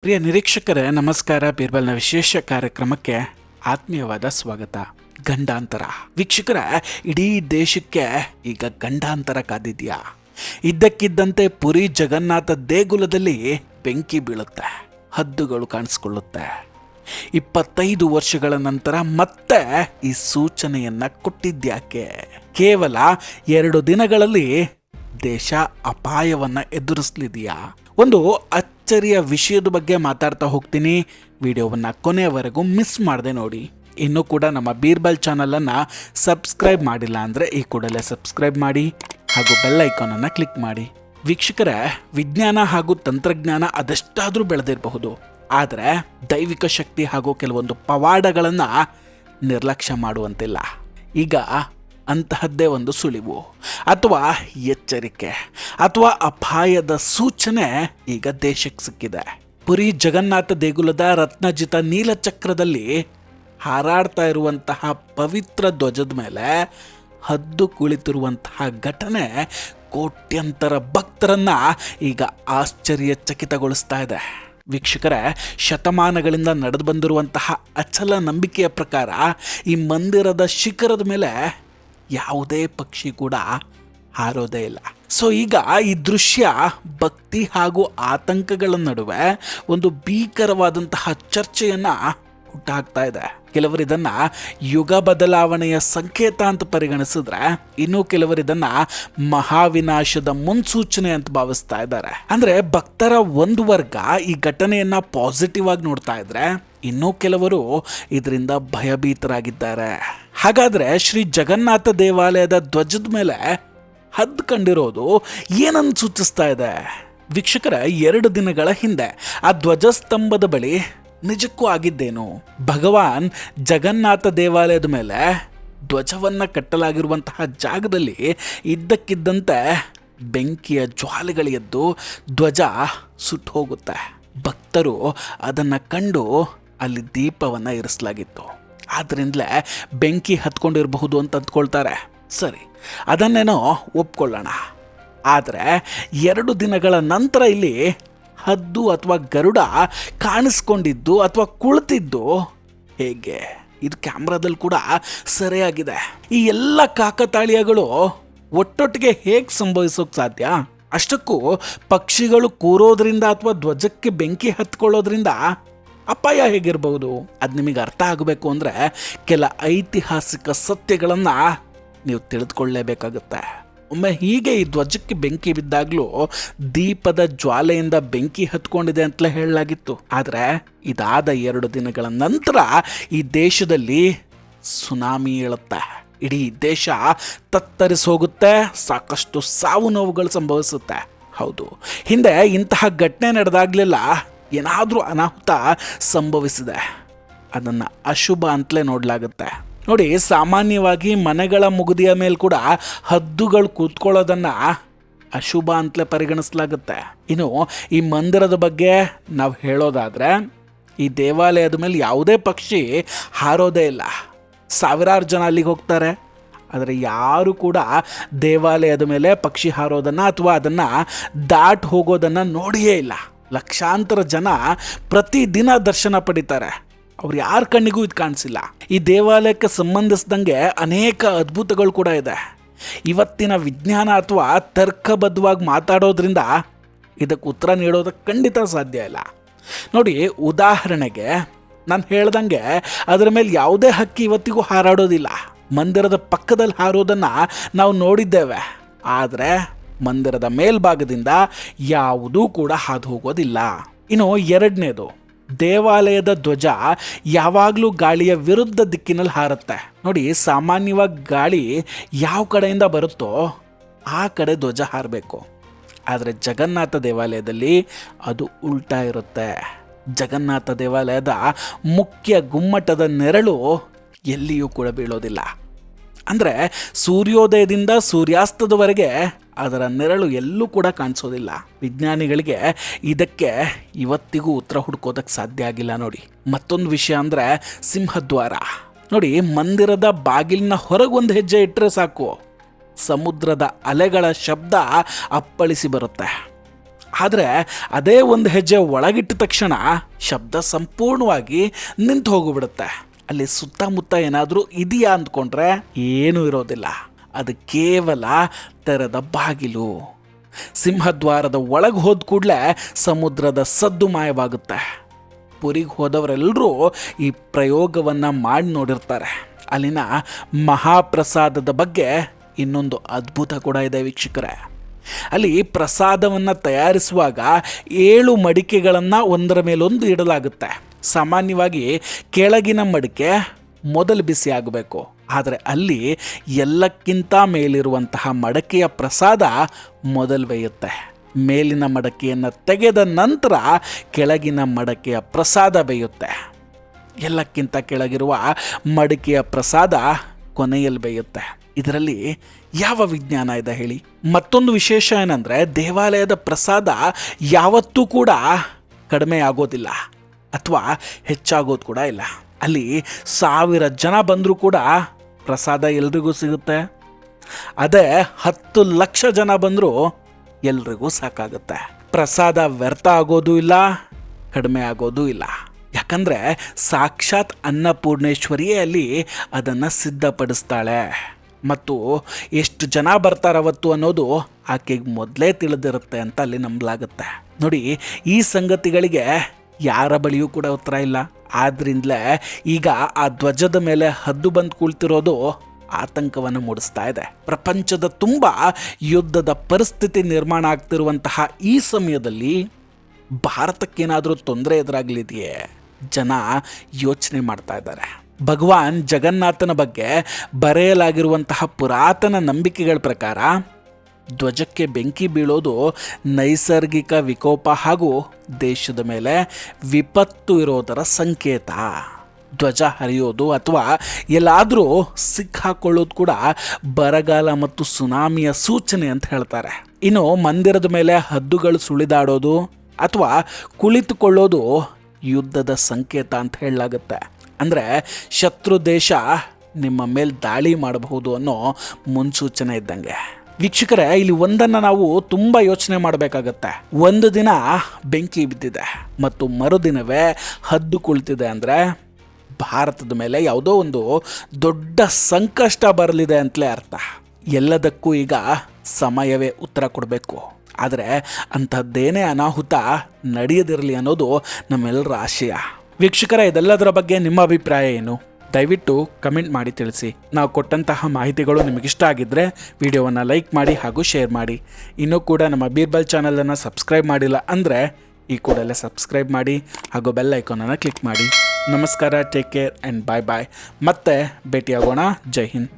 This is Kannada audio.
ಪ್ರಿಯ ನಿರೀಕ್ಷಕರೇ ನಮಸ್ಕಾರ. ಬೀರ್ಬಲ್ನ ವಿಶೇಷ ಕಾರ್ಯಕ್ರಮಕ್ಕೆ ಆತ್ಮೀಯವಾದ ಸ್ವಾಗತ. ಗಂಡಾಂತರ ವೀಕ್ಷಕರ, ಇಡೀ ದೇಶಕ್ಕೆ ಈಗ ಗಂಡಾಂತರ ಕಾದಿದ್ಯಾ? ಇದ್ದಕ್ಕಿದ್ದಂತೆ ಪುರಿ ಜಗನ್ನಾಥ ದೇಗುಲದಲ್ಲಿ ಬೆಂಕಿ ಬೀಳುತ್ತೆ, ಹದ್ದುಗಳು ಕಾಣಿಸ್ಕೊಳ್ಳುತ್ತೆ. 25 ವರ್ಷಗಳ ನಂತರ ಮತ್ತೆ ಈ ಸೂಚನೆಯನ್ನ ಕೊಟ್ಟಿದ್ಯಾಕೆ? ಕೇವಲ 2 ದಿನಗಳಲ್ಲಿ ದೇಶ ಅಪಾಯವನ್ನ ಎದುರಿಸಲಿದೆಯಾ? ಒಂದು ಅಚ್ಚರಿಯ ವಿಷಯದ ಬಗ್ಗೆ ಮಾತಾಡ್ತಾ ಹೋಗ್ತೀನಿ. ವಿಡಿಯೋವನ್ನು ಕೊನೆಯವರೆಗೂ ಮಿಸ್ ಮಾಡದೆ ನೋಡಿ. ಇನ್ನೂ ಕೂಡ ನಮ್ಮ ಬೀರ್ಬಲ್ ಚಾನಲನ್ನು ಸಬ್ಸ್ಕ್ರೈಬ್ ಮಾಡಿಲ್ಲ ಅಂದರೆ ಈ ಕೂಡಲೇ ಸಬ್ಸ್ಕ್ರೈಬ್ ಮಾಡಿ ಹಾಗೂ ಬೆಲ್ ಐಕಾನನ್ನು ಕ್ಲಿಕ್ ಮಾಡಿ. ವೀಕ್ಷಕರೇ, ವಿಜ್ಞಾನ ಹಾಗೂ ತಂತ್ರಜ್ಞಾನ ಅದೆಷ್ಟಾದರೂ ಬೆಳೆದಿರಬಹುದು, ಆದರೆ ದೈವಿಕ ಶಕ್ತಿ ಹಾಗೂ ಕೆಲವೊಂದು ಪವಾಡಗಳನ್ನು ನಿರ್ಲಕ್ಷ್ಯ ಮಾಡುವಂತಿಲ್ಲ. ಈಗ ಅಂತಹದ್ದೇ ಒಂದು ಸುಳಿವು ಅಥವಾ ಎಚ್ಚರಿಕೆ ಅಥವಾ ಅಪಾಯದ ಸೂಚನೆ ಈಗ ದೇಶಕ್ಕೆ ಸಿಕ್ಕಿದೆ. ಪುರಿ ಜಗನ್ನಾಥ ದೇಗುಲದ ರತ್ನಜಿತ ನೀಲಚಕ್ರದಲ್ಲಿ ಹಾರಾಡ್ತಾ ಇರುವಂತಹ ಪವಿತ್ರ ಧ್ವಜದ ಮೇಲೆ ಹದ್ದು ಕುಳಿತಿರುವಂತಹ ಘಟನೆ ಕೋಟ್ಯಂತರ ಭಕ್ತರನ್ನ ಈಗ ಆಶ್ಚರ್ಯಚಕಿತಗೊಳಿಸ್ತಾ ಇದೆ. ವೀಕ್ಷಕರೇ, ಶತಮಾನಗಳಿಂದ ನಡೆದು ಬಂದಿರುವಂತಹ ಅಚಲ ನಂಬಿಕೆಯ ಪ್ರಕಾರ ಈ ಮಂದಿರದ ಶಿಖರದ ಮೇಲೆ ಯಾವುದೇ ಪಕ್ಷಿ ಕೂಡ ಹಾರೋದೇ ಇಲ್ಲ. ಸೊ ಈಗ ಈ ದೃಶ್ಯ ಭಕ್ತಿ ಹಾಗೂ ಆತಂಕಗಳ ನಡುವೆ ಒಂದು ಭೀಕರವಾದಂತಹ ಚರ್ಚೆಯನ್ನ ಹುಟ್ಟಾಕ್ತಾ ಇದೆ. ಕೆಲವರು ಇದನ್ನ ಯುಗ ಬದಲಾವಣೆಯ ಸಂಕೇತ ಅಂತ ಪರಿಗಣಿಸಿದ್ರೆ, ಇನ್ನು ಕೆಲವರು ಇದನ್ನ ಮಹಾವಿನಾಶದ ಮುನ್ಸೂಚನೆ ಅಂತ ಭಾವಿಸ್ತಾ ಇದ್ದಾರೆ. ಅಂದ್ರೆ ಭಕ್ತರ ಒಂದು ವರ್ಗ ಈ ಘಟನೆಯನ್ನ ಪಾಸಿಟಿವ್ ಆಗಿ ನೋಡ್ತಾ ಇದ್ರೆ, ಇನ್ನೂ ಕೆಲವರು ಇದರಿಂದ ಭಯಭೀತರಾಗಿದ್ದಾರೆ. ಹಾಗಾದ್ರೆ ಶ್ರೀ ಜಗನ್ನಾಥ ದೇವಾಲಯದ ಧ್ವಜದ ಮೇಲೆ ಹದ್ದು ಕಂಡಿರೋದು ಏನನ್ನು ಸೂಚಿಸ್ತಾ ಇದೆ? ವೀಕ್ಷಕರ, 2 ದಿನಗಳ ಹಿಂದೆ ಆ ಧ್ವಜಸ್ತಂಭದ ಬಳಿ ನಿಜಕ್ಕೂ ಆಗಿದ್ದೇನು? ಭಗವಾನ್ ಜಗನ್ನಾಥ ದೇವಾಲಯದ ಮೇಲೆ ಧ್ವಜವನ್ನ ಕಟ್ಟಲಾಗಿರುವಂತಹ ಜಾಗದಲ್ಲಿ ಇದ್ದಕ್ಕಿದ್ದಂತೆ ಬೆಂಕಿಯ ಜ್ವಾಲೆಗಳು ಎದ್ದು ಧ್ವಜ ಸುಟ್ಟು ಹೋಗುತ್ತೆ. ಭಕ್ತರು ಅದನ್ನು ಕಂಡು ಅಲ್ಲಿ ದೀಪವನ್ನು ಇರಿಸಲಾಗಿತ್ತು. ಆದ್ರಿಂದಲೇ ಬೆಂಕಿ ಹತ್ಕೊಂಡಿರಬಹುದು ಅಂತ ಅಂದ್ಕೊಳ್ತಾರೆ. ಸರಿ, ಅದನ್ನೇನೋ ಒಪ್ಕೊಳ್ಳೋಣ. ಆದರೆ 2 ದಿನಗಳ ನಂತರ ಇಲ್ಲಿ ಹದ್ದು ಅಥವಾ ಗರುಡ ಕಾಣಿಸ್ಕೊಂಡಿದ್ದು ಅಥವಾ ಕುಳಿತಿದ್ದು ಹೇಗೆ? ಇದು ಕ್ಯಾಮ್ರಾದಲ್ಲಿ ಕೂಡ ಸರಿಯಾಗಿದೆ. ಈ ಎಲ್ಲ ಕಾಕತಾಳೀಯಗಳು ಒಟ್ಟೊಟ್ಟಿಗೆ ಹೇಗೆ ಸಂಭವಿಸೋಕೆ ಸಾಧ್ಯ? ಅಷ್ಟಕ್ಕೂ ಪಕ್ಷಿಗಳು ಕೂರೋದ್ರಿಂದ ಅಥವಾ ಧ್ವಜಕ್ಕೆ ಬೆಂಕಿ ಹತ್ಕೊಳ್ಳೋದ್ರಿಂದ ಅಪಾಯ ಹೇಗಿರಬಹುದು? ಅದು ನಿಮಗೆ ಅರ್ಥ ಆಗಬೇಕು ಅಂದರೆ ಕೆಲ ಐತಿಹಾಸಿಕ ಸತ್ಯಗಳನ್ನು ನೀವು ತಿಳಿದುಕೊಳ್ಳಲೇಬೇಕಾಗುತ್ತೆ. ಒಮ್ಮೆ ಹೀಗೆ ಈ ಧ್ವಜಕ್ಕೆ ಬೆಂಕಿ ಬಿದ್ದಾಗಲೂ ದೀಪದ ಜ್ವಾಲೆಯಿಂದ ಬೆಂಕಿ ಹತ್ಕೊಂಡಿದೆ ಅಂತಲೇ ಹೇಳಲಾಗಿತ್ತು. ಆದರೆ ಇದಾದ 2 ದಿನಗಳ ನಂತರ ಈ ದೇಶದಲ್ಲಿ ಸುನಾಮಿ ಏಳುತ್ತೆ. ಇಡೀ ದೇಶ ತತ್ತರಿಸಿ ಹೋಗುತ್ತೆ. ಸಾಕಷ್ಟು ಸಾವು ನೋವುಗಳು ಸಂಭವಿಸುತ್ತೆ. ಹೌದು, ಹಿಂದೆ ಇಂತಹ ಘಟನೆ ನಡೆದಾಗಲೆಲ್ಲ ಏನಾದರೂ ಅನಾಹುತ ಸಂಭವಿಸಿದೆ, ಅದನ್ನು ಅಶುಭ ಅಂತಲೇ ನೋಡಲಾಗುತ್ತೆ. ನೋಡಿ, ಸಾಮಾನ್ಯವಾಗಿ ಮನೆಗಳ ಮುಗುದಿಯ ಮೇಲೆ ಕೂಡ ಹದ್ದುಗಳು ಕೂತ್ಕೊಳ್ಳೋದನ್ನು ಅಶುಭ ಅಂತಲೇ ಪರಿಗಣಿಸಲಾಗುತ್ತೆ. ಇನ್ನು ಈ ಮಂದಿರದ ಬಗ್ಗೆ ನಾವು ಹೇಳೋದಾದರೆ, ಈ ದೇವಾಲಯದ ಮೇಲೆ ಯಾವುದೇ ಪಕ್ಷಿ ಹಾರೋದೇ ಇಲ್ಲ. ಸಾವಿರಾರು ಜನ ಅಲ್ಲಿಗೆ ಹೋಗ್ತಾರೆ, ಆದರೆ ಯಾರು ಕೂಡ ದೇವಾಲಯದ ಮೇಲೆ ಪಕ್ಷಿ ಹಾರೋದನ್ನು ಅಥವಾ ಅದನ್ನು ದಾಟ್ ಹೋಗೋದನ್ನು ನೋಡಿಯೇ ಇಲ್ಲ. ಲಕ್ಷಾಂತರ ಜನ ಪ್ರತಿದಿನ ದರ್ಶನ ಪಡಿತಾರೆ. ಅವ್ರು ಯಾರ ಕಣ್ಣಿಗೂ ಇದು ಕಾಣಿಸಿಲ್ಲ. ಈ ದೇವಾಲಯಕ್ಕೆ ಸಂಬಂಧಿಸಿದಂಗೆ ಅನೇಕ ಅದ್ಭುತಗಳು ಕೂಡ ಇದೆ. ಇವತ್ತಿನ ವಿಜ್ಞಾನ ಅಥವಾ ತರ್ಕಬದ್ಧವಾಗಿ ಮಾತಾಡೋದ್ರಿಂದ ಇದಕ್ಕೆ ಉತ್ತರ ನೀಡೋದಕ್ಕೆ ಖಂಡಿತ ಸಾಧ್ಯ ಇಲ್ಲ. ನೋಡಿ, ಉದಾಹರಣೆಗೆ ನಾನು ಹೇಳ್ದಂಗೆ ಅದರ ಮೇಲೆ ಯಾವುದೇ ಹಕ್ಕಿ ಇವತ್ತಿಗೂ ಹಾರಾಡೋದಿಲ್ಲ. ಮಂದಿರದ ಪಕ್ಕದಲ್ಲಿ ಹಾರೋದನ್ನು ನಾವು ನೋಡಿದ್ದೇವೆ, ಆದರೆ ಮಂದಿರದ ಮೇಲ್ಭಾಗದಿಂದ ಯಾವುದೂ ಕೂಡ ಹಾದು ಹೋಗೋದಿಲ್ಲ. ಇನ್ನು 2ನೇದು, ದೇವಾಲಯದ ಧ್ವಜ ಯಾವಾಗಲೂ ಗಾಳಿಯ ವಿರುದ್ಧ ದಿಕ್ಕಿನಲ್ಲಿ ಹಾರುತ್ತೆ. ನೋಡಿ, ಸಾಮಾನ್ಯವಾಗಿ ಗಾಳಿ ಯಾವ ಕಡೆಯಿಂದ ಬರುತ್ತೋ ಆ ಕಡೆ ಧ್ವಜ ಹಾರಬೇಕು. ಆದರೆ ಜಗನ್ನಾಥ ದೇವಾಲಯದಲ್ಲಿ ಅದು ಉಲ್ಟಾ ಇರುತ್ತೆ. ಜಗನ್ನಾಥ ದೇವಾಲಯದ ಮುಖ್ಯ ಗುಮ್ಮಟದ ನೆರಳು ಎಲ್ಲಿಯೂ ಕೂಡ ಬೀಳೋದಿಲ್ಲ. ಅಂದರೆ ಸೂರ್ಯೋದಯದಿಂದ ಸೂರ್ಯಾಸ್ತದವರೆಗೆ ಅದರ ನೆರಳು ಎಲ್ಲೂ ಕೂಡ ಕಾಣಿಸೋದಿಲ್ಲ. ವಿಜ್ಞಾನಿಗಳಿಗೆ ಇದಕ್ಕೆ ಇವತ್ತಿಗೂ ಉತ್ತರ ಹುಡ್ಕೋದಕ್ಕೆ ಸಾಧ್ಯ ಆಗಿಲ್ಲ. ನೋಡಿ, ಮತ್ತೊಂದು ವಿಷಯ ಅಂದರೆ ಸಿಂಹದ್ವಾರ. ನೋಡಿ, ಮಂದಿರದ ಬಾಗಿಲಿನ ಹೊರಗೊಂದು ಹೆಜ್ಜೆ ಇಟ್ಟರೆ ಸಾಕು, ಸಮುದ್ರದ ಅಲೆಗಳ ಶಬ್ದ ಅಪ್ಪಳಿಸಿ ಬರುತ್ತೆ. ಆದರೆ ಅದೇ ಒಂದು ಹೆಜ್ಜೆ ಒಳಗಿಟ್ಟ ತಕ್ಷಣ ಶಬ್ದ ಸಂಪೂರ್ಣವಾಗಿ ನಿಂತು ಹೋಗಿಬಿಡುತ್ತೆ. ಅಲ್ಲಿ ಸುತ್ತಮುತ್ತ ಏನಾದರೂ ಇದೆಯಾ ಅಂದ್ಕೊಂಡ್ರೆ ಏನೂ ಇರೋದಿಲ್ಲ. ಅದು ಕೇವಲ ತೆರೆದ ಬಾಗಿಲು. ಸಿಂಹದ್ವಾರದ ಒಳಗೆ ಹೋದ ಕೂಡಲೇ ಸಮುದ್ರದ ಸದ್ದು ಮಾಯವಾಗುತ್ತೆ. ಪುರಿಗೆ ಹೋದವರೆಲ್ಲರೂ ಈ ಪ್ರಯೋಗವನ್ನು ಮಾಡಿ ನೋಡಿರ್ತಾರೆ. ಅಲ್ಲಿನ ಮಹಾಪ್ರಸಾದದ ಬಗ್ಗೆ ಇನ್ನೊಂದು ಅದ್ಭುತ ಕೂಡ ಇದೆ ವೀಕ್ಷಕರೇ. ಅಲ್ಲಿ ಪ್ರಸಾದವನ್ನು ತಯಾರಿಸುವಾಗ 7 ಮಡಿಕೆಗಳನ್ನು ಒಂದರ ಮೇಲೊಂದು ಇಡಲಾಗುತ್ತೆ. ಸಾಮಾನ್ಯವಾಗಿ ಕೆಳಗಿನ ಮಡಿಕೆ ಮೊದಲು ಬಿಸಿ ಆಗಬೇಕು, ಆದರೆ ಅಲ್ಲಿ ಎಲ್ಲಕ್ಕಿಂತ ಮೇಲಿರುವಂತಹ ಮಡಕೆಯ ಪ್ರಸಾದ ಮೊದಲು ಬೇಯುತ್ತೆ. ಮೇಲಿನ ಮಡಕೆಯನ್ನು ತೆಗೆದ ನಂತರ ಕೆಳಗಿನ ಮಡಕೆಯ ಪ್ರಸಾದ ಬೇಯುತ್ತೆ. ಎಲ್ಲಕ್ಕಿಂತ ಕೆಳಗಿರುವ ಮಡಿಕೆಯ ಪ್ರಸಾದ ಕೊನೆಯಲ್ಲಿ ಬೇಯುತ್ತೆ. ಇದರಲ್ಲಿ ಯಾವ ವಿಜ್ಞಾನ ಇದೆ ಹೇಳಿ? ಮತ್ತೊಂದು ವಿಶೇಷ ಏನಂದರೆ, ದೇವಾಲಯದ ಪ್ರಸಾದ ಯಾವತ್ತೂ ಕೂಡ ಕಡಿಮೆ ಆಗೋದಿಲ್ಲ ಅಥವಾ ಹೆಚ್ಚಾಗೋದು ಕೂಡ ಇಲ್ಲ. ಅಲ್ಲಿ 1000 ಜನ ಬಂದರೂ ಕೂಡ ಪ್ರಸಾದ ಎಲ್ರಿಗೂ ಸಿಗುತ್ತೆ. ಅದೇ 10 ಲಕ್ಷ ಜನ ಬಂದರೂ ಎಲ್ರಿಗೂ ಸಾಕಾಗುತ್ತೆ. ಪ್ರಸಾದ ವ್ಯರ್ಥ ಆಗೋದು ಇಲ್ಲ, ಕಡಿಮೆ ಆಗೋದು ಇಲ್ಲ. ಯಾಕಂದರೆ ಸಾಕ್ಷಾತ್ ಅನ್ನಪೂರ್ಣೇಶ್ವರಿಯೇ ಅಲ್ಲಿ ಅದನ್ನು ಸಿದ್ಧಪಡಿಸ್ತಾಳೆ. ಮತ್ತು ಎಷ್ಟು ಜನ ಬರ್ತಾರವತ್ತು ಅನ್ನೋದು ಆಕೆಗೆ ಮೊದಲೇ ತಿಳಿದಿರುತ್ತೆ ಅಂತ ಅಲ್ಲಿ ನಂಬಲಾಗುತ್ತೆ. ನೋಡಿ, ಈ ಸಂಗತಿಗಳಿಗೆ ಯಾರ ಬಳಿಯೂ ಕೂಡ ಉತ್ತರ ಇಲ್ಲ. ಆದ್ರಿಂದಲೇ ಈಗ ಆ ಧ್ವಜದ ಮೇಲೆ ಹದ್ದು ಬಂದು ಕುಳಿತಿರೋದು ಆತಂಕವನ್ನು ಮೂಡಿಸ್ತಾ ಇದೆ. ಪ್ರಪಂಚದ ತುಂಬ ಯುದ್ಧದ ಪರಿಸ್ಥಿತಿ ನಿರ್ಮಾಣ ಆಗ್ತಿರುವಂತಹ ಈ ಸಮಯದಲ್ಲಿ ಭಾರತಕ್ಕೇನಾದರೂ ತೊಂದರೆ ಎದುರಾಗಲಿದೆಯೇ? ಜನ ಯೋಚನೆ ಮಾಡ್ತಾ ಇದ್ದಾರೆ. ಭಗವಾನ್ ಜಗನ್ನಾಥನ ಬಗ್ಗೆ ಬರೆಯಲಾಗಿರುವಂತಹ ಪುರಾತನ ನಂಬಿಕೆಗಳ ಪ್ರಕಾರ ಧ್ವಜಕ್ಕೆ ಬೆಂಕಿ ಬೀಳೋದು ನೈಸರ್ಗಿಕ ವಿಕೋಪ ಹಾಗೂ ದೇಶದ ಮೇಲೆ ವಿಪತ್ತು ಇರೋದರ ಸಂಕೇತ. ಧ್ವಜ ಹರಿಯೋದು ಅಥವಾ ಎಲ್ಲಾದರೂ ಸಿಕ್ಕಾಕೊಳ್ಳೋದು ಕೂಡ ಬರಗಾಲ ಮತ್ತು ಸುನಾಮಿಯ ಸೂಚನೆ ಅಂತ ಹೇಳ್ತಾರೆ. ಇನ್ನು ಮಂದಿರದ ಮೇಲೆ ಹದ್ದುಗಳು ಸುಳಿದಾಡೋದು ಅಥವಾ ಕುಳಿತುಕೊಳ್ಳೋದು ಯುದ್ಧದ ಸಂಕೇತ ಅಂತ ಹೇಳಲಾಗುತ್ತೆ. ಅಂದರೆ ಶತ್ರು ದೇಶ ನಿಮ್ಮ ಮೇಲೆ ದಾಳಿ ಮಾಡಬಹುದು ಅನ್ನೋ ಮುನ್ಸೂಚನೆ ಇದ್ದಂಗೆ. ವೀಕ್ಷಕರೇ, ಇಲ್ಲಿ ಒಂದನ್ನು ನಾವು ತುಂಬ ಯೋಚನೆ ಮಾಡಬೇಕಾಗತ್ತೆ. ಒಂದು ದಿನ ಬೆಂಕಿ ಬಿದ್ದಿದೆ ಮತ್ತು ಮರುದಿನವೇ ಹದ್ದು ಕುಳಿತಿದೆ ಅಂದರೆ ಭಾರತದ ಮೇಲೆ ಯಾವುದೋ ಒಂದು ದೊಡ್ಡ ಸಂಕಷ್ಟ ಬರಲಿದೆ ಅಂತಲೇ ಅರ್ಥ. ಎಲ್ಲದಕ್ಕೂ ಈಗ ಸಮಯವೇ ಉತ್ತರ ಕೊಡಬೇಕು. ಆದರೆ ಅಂಥದ್ದೇನೇ ಅನಾಹುತ ನಡೆಯದಿರಲಿ ಅನ್ನೋದು ನಮ್ಮೆಲ್ಲರ ಆಶಯ. ವೀಕ್ಷಕರ, ಇದೆಲ್ಲದರ ಬಗ್ಗೆ ನಿಮ್ಮ ಅಭಿಪ್ರಾಯ ಏನು? ದಯವಿಟ್ಟು ಕಮೆಂಟ್ ಮಾಡಿ ತಿಳಿಸಿ. ನಾವು ಕೊಟ್ಟಂತಹ ಮಾಹಿತಿಗಳು ನಿಮಗಿಷ್ಟ ಆಗಿದ್ದರೆ ವಿಡಿಯೋವನ್ನು ಲೈಕ್ ಮಾಡಿ ಹಾಗೂ ಶೇರ್ ಮಾಡಿ. ಇನ್ನೂ ಕೂಡ ನಮ್ಮ ಬೀರ್ಬಲ್ ಚಾನಲನ್ನು ಸಬ್ಸ್ಕ್ರೈಬ್ ಮಾಡಿಲ್ಲ ಅಂದರೆ ಈ ಕೂಡಲೇ ಸಬ್ಸ್ಕ್ರೈಬ್ ಮಾಡಿ ಹಾಗೂ ಬೆಲ್ ಐಕಾನನ್ನು ಕ್ಲಿಕ್ ಮಾಡಿ. ನಮಸ್ಕಾರ, ಟೇಕ್ ಕೇರ್ ಆ್ಯಂಡ್ ಬಾಯ್ ಬಾಯ್. ಮತ್ತೆ ಭೇಟಿಯಾಗೋಣ. ಜೈ ಹಿಂದ್.